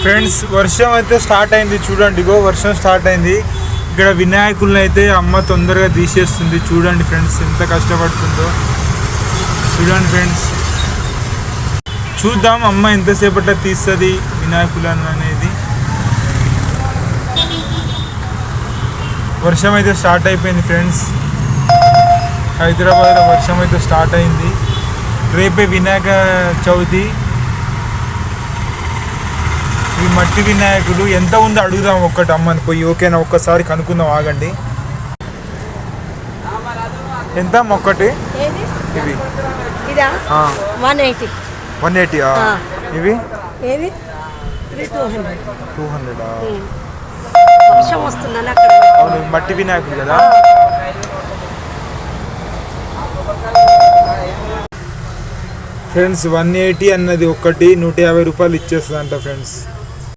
Friends వర్షం అయితే start అయింది చూడండి. ఇగో వర్షం స్టార్ట్ అయింది. ఇక్కడ వినాయకుల్ని అయితే అమ్మ తొందరగా తీసేస్తుంది. చూడండి ఫ్రెండ్స్ ఎంత కష్టపడుతుందో చూడండి ఫ్రెండ్స్. చూద్దాం అమ్మ ఎంతసేపట్లో తీస్తుంది వినాయకులను అనేది. వర్షం అయితే స్టార్ట్ అయిపోయింది ఫ్రెండ్స్. హైదరాబాద్లో వర్షం అయితే స్టార్ట్ అయింది. రేపే వినాయక చవితి. ఈ మట్టి వినాయకుడు ఎంత ఉందో అడుగుదాం ఒక్కటి అమ్మని పోయి. ఓకేనా, ఒక్కసారి కనుక్కుందాం, ఆగండి. ఎంత ఒక్కటి? ఇవి 180. ఇవి 200. అవును, మట్టి వినాయకుడు కదా. ఫ్రెండ్స్ 180 అన్నది ఒక్కటి 150 రూపాయలు ఇచ్చేస్తుంది అంట ఫ్రెండ్స్.